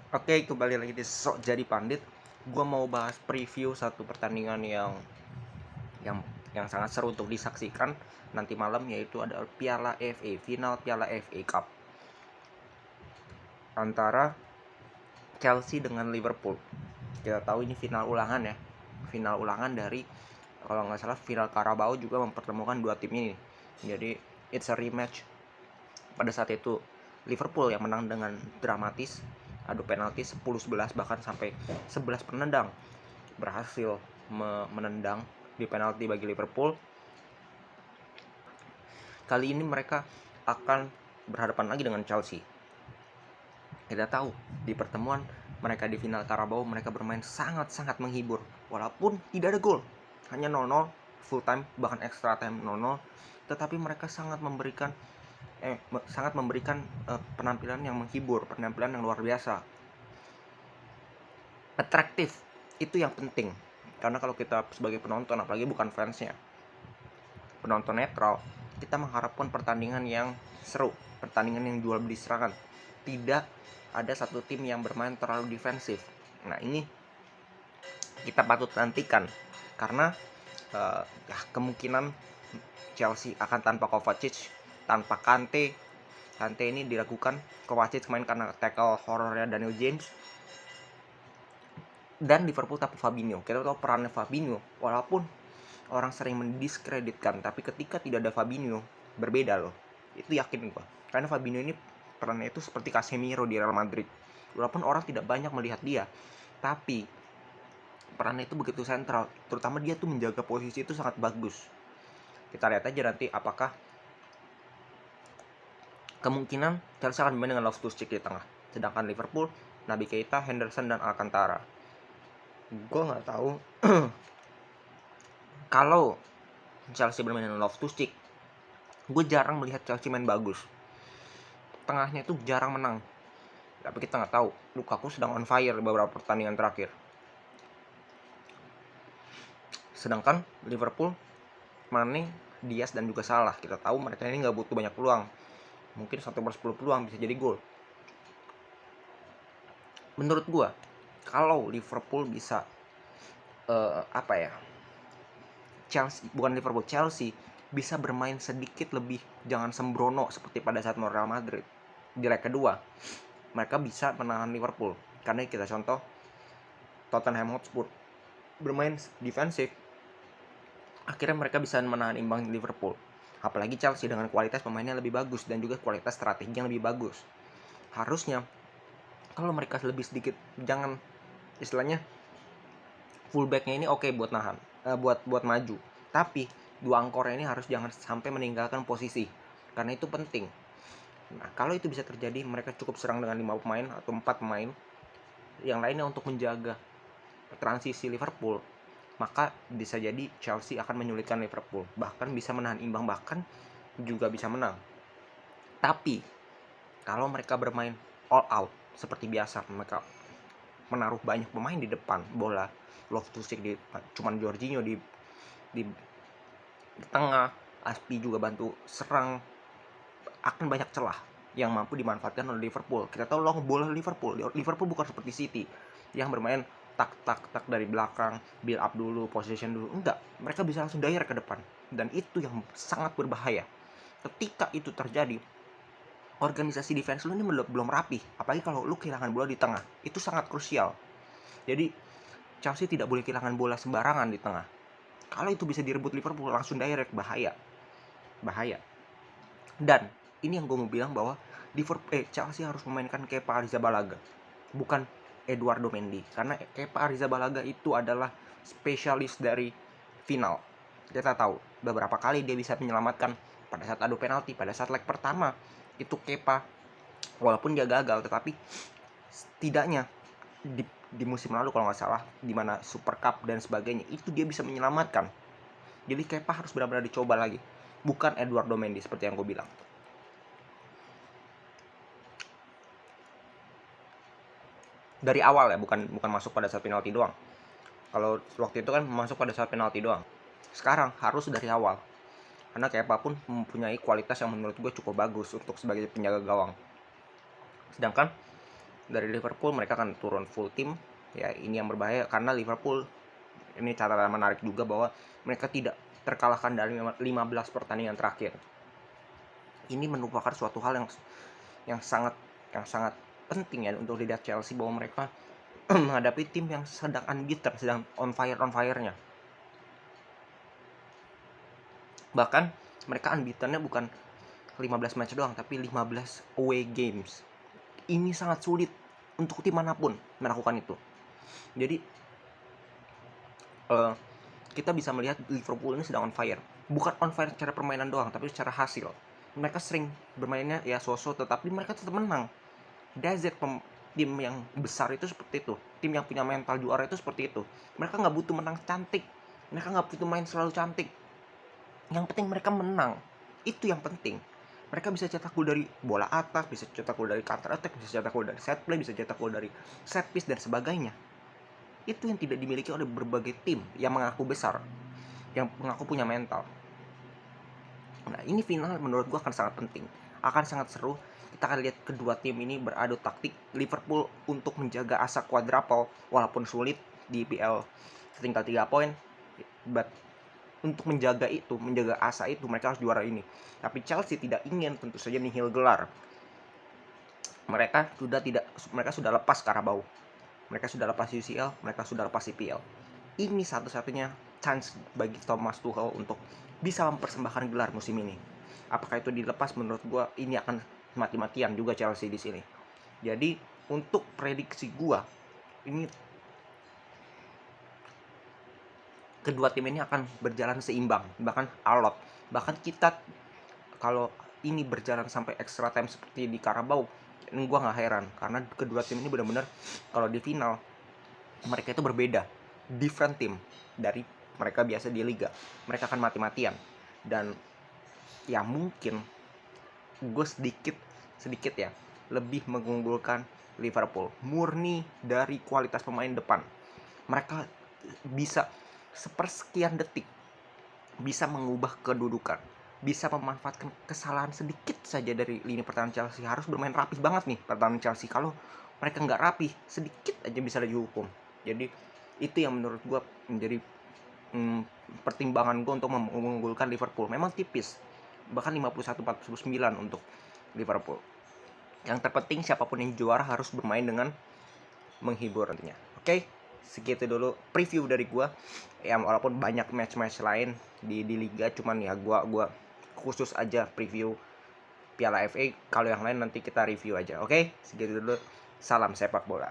Oke, kembali lagi di Sok Jadi Pandit. Gua mau bahas preview satu pertandingan yang yang sangat seru untuk disaksikan nanti malam, yaitu adalah Piala FA, final Piala FA Cup antara Chelsea dengan Liverpool. Kita tahu ini final ulangan ya. Final ulangan dari, kalau nggak salah, final Carabao juga mempertemukan dua tim ini. Jadi it's a rematch. Pada saat itu Liverpool yang menang dengan dramatis, adu penalti 10-11, bahkan sampai 11 penendang berhasil menendang di penalti bagi Liverpool. Kali ini mereka akan berhadapan lagi dengan Chelsea. Kita tahu di pertemuan mereka di final Carabao mereka bermain sangat-sangat menghibur, walaupun tidak ada gol, hanya 0-0 full time, bahkan extra time 0-0, tetapi mereka sangat memberikan penampilan yang menghibur, penampilan yang luar biasa, atraktif. Itu yang penting, karena kalau kita sebagai penonton, apalagi bukan fansnya, penonton netral, kita mengharapkan pertandingan yang seru, pertandingan yang jual beli serangan, tidak ada satu tim yang bermain terlalu defensif. Nah, ini kita patut nantikan, karena kemungkinan Chelsea akan tanpa Kovacic, tanpa Kante ini diragukan. Kovacic main karena tackle horornya Daniel James, dan Liverpool tanpa Fabinho. Kita tahu perannya Fabinho, walaupun orang sering mendiskreditkan, tapi ketika tidak ada Fabinho berbeda loh. Itu yakin gua. Karena Fabinho ini perannya itu seperti Casemiro di Real Madrid. Walaupun orang tidak banyak melihat dia, tapi perannya itu begitu sentral. Terutama dia tuh menjaga posisi itu sangat bagus. Kita lihat aja nanti apakah kemungkinan Chelsea akan bermain dengan Loftus-Cheek di tengah, sedangkan Liverpool Naby Keita, Henderson, dan Alcantara. Gue nggak tahu kalau Chelsea bermain dengan Loftus-Cheek. Gue jarang melihat Chelsea main bagus. Tengahnya itu jarang menang. Tapi kita nggak tahu, Lukaku sedang on fire beberapa pertandingan terakhir. Sedangkan Liverpool, Mane, Diaz, dan juga Salah, kita tahu mereka ini nggak butuh banyak peluang. Mungkin 1/10 peluang bisa jadi gol. Menurut gue, kalau Liverpool bisa Chelsea bisa bermain sedikit lebih, jangan sembrono seperti pada saat Real Madrid di leg kedua, mereka bisa menahan Liverpool. Karena kita contoh Tottenham Hotspur bermain defensif, akhirnya mereka bisa menahan imbang Liverpool. Apalagi Chelsea dengan kualitas pemainnya lebih bagus dan juga kualitas strategi yang lebih bagus. Harusnya kalau mereka lebih sedikit, jangan istilahnya fullbacknya ini oke buat nahan, buat maju, tapi dua angkornya ini harus jangan sampai meninggalkan posisi, karena itu penting. Nah, kalau itu bisa terjadi, mereka cukup serang dengan 5 pemain atau 4 pemain yang lainnya untuk menjaga transisi Liverpool, maka bisa jadi Chelsea akan menyulitkan Liverpool, bahkan bisa menahan imbang, bahkan juga bisa menang. Tapi kalau mereka bermain all out seperti biasa, mereka menaruh banyak pemain di depan bola, Loftus-Cheek cuman Jorginho di tengah, Aspi juga bantu serang, akan banyak celah yang mampu dimanfaatkan oleh Liverpool. Kita tahu long bola Liverpool bukan seperti City yang bermain tak dari belakang, build up dulu, possession dulu. Enggak, mereka bisa langsung direct ke depan, dan itu yang sangat berbahaya. Ketika itu terjadi, organisasi defense lu ini belum rapi, apalagi kalau lu kehilangan bola di tengah, itu sangat krusial. Jadi Chelsea tidak boleh kehilangan bola sembarangan di tengah. Kalau itu bisa direbut Liverpool, langsung direct, bahaya. Dan ini yang gue mau bilang, bahwa Chelsea harus memainkan Kepa Arrizabalaga, bukan Eduardo Mendy, karena Kepa Arrizabalaga itu adalah spesialis dari final. Kita tahu beberapa kali dia bisa menyelamatkan pada saat adu penalti. Pada saat leg pertama itu Kepa, walaupun dia gagal, tetapi setidaknya di musim lalu kalau nggak salah, di mana Super Cup dan sebagainya, itu dia bisa menyelamatkan. Jadi Kepa harus benar-benar dicoba lagi, bukan Eduardo Mendy seperti yang gue bilang. Dari awal ya, bukan masuk pada saat penalti doang. Kalau waktu itu kan masuk pada saat penalti doang. Sekarang harus dari awal, karena Kepa pun mempunyai kualitas yang menurut gue cukup bagus untuk sebagai penjaga gawang. Sedangkan dari Liverpool mereka akan turun full tim. Ya, ini yang berbahaya karena Liverpool, ini catatan menarik juga bahwa mereka tidak terkalahkan dari 15 pertandingan terakhir. Ini merupakan suatu hal yang sangat penting ya untuk dilihat Chelsea, bahwa mereka menghadapi tim yang sedang unbeaten, sedang on fire-nya. Bahkan mereka unbeaten-nya bukan 15 match doang, tapi 15 away games. Ini sangat sulit untuk tim manapun melakukan itu. Jadi kita bisa melihat Liverpool ini sedang on fire. Bukan on fire secara permainan doang, tapi secara hasil. Mereka sering bermainnya ya so-so, tetapi mereka tetap menang. Tim yang besar itu seperti itu. Tim yang punya mental juara itu seperti itu. Mereka nggak butuh menang cantik. Mereka nggak butuh main selalu cantik. Yang penting mereka menang. Itu yang penting. Mereka bisa cetak gol dari bola atas, bisa cetak gol dari counter attack, bisa cetak gol dari set play, bisa cetak gol dari set piece dan sebagainya. Itu yang tidak dimiliki oleh berbagai tim yang mengaku besar, yang mengaku punya mental. Nah, ini final menurut gua akan sangat penting, akan sangat seru. Kita akan lihat kedua tim ini beradu taktik. Liverpool untuk menjaga asa quadruple walaupun sulit di IPL tinggal 3 poin, but untuk menjaga asa itu mereka harus juara ini. Tapi Chelsea tidak ingin tentu saja nihil gelar. Mereka sudah lepas Carabao. Mereka sudah lepas UCL, mereka sudah lepas IPL. Ini satu-satunya chance bagi Thomas Tuchel untuk bisa mempersembahkan gelar musim ini. Apakah itu dilepas? Menurut gua ini akan mati-matian juga Chelsea di sini. Jadi untuk prediksi gua, ini kedua tim ini akan berjalan seimbang, bahkan alot. Bahkan kita kalau ini berjalan sampai extra time seperti di Carabao, ini gue nggak heran karena kedua tim ini benar-benar kalau di final mereka itu berbeda, different team dari mereka biasa di liga. Mereka akan mati-matian dan ya mungkin gue sedikit ya lebih mengunggulkan Liverpool murni dari kualitas pemain depan. Mereka bisa sepersekian detik bisa mengubah kedudukan, bisa memanfaatkan kesalahan sedikit saja dari lini pertahanan Chelsea. Harus bermain rapih banget nih pertahanan Chelsea. Kalau mereka nggak rapih, sedikit aja bisa dihukum. Jadi itu yang menurut gue menjadi pertimbangan gue untuk mengunggulkan Liverpool. Memang tipis, bahkan 51-49 untuk Liverpool. Yang terpenting siapapun yang juara harus bermain dengan menghibur nantinya. Oke, segitu dulu preview dari gua. Ya walaupun banyak match-match lain di liga, cuman ya gua khusus aja preview Piala FA. Kalau yang lain nanti kita review aja. Oke, segitu dulu. Salam sepak bola.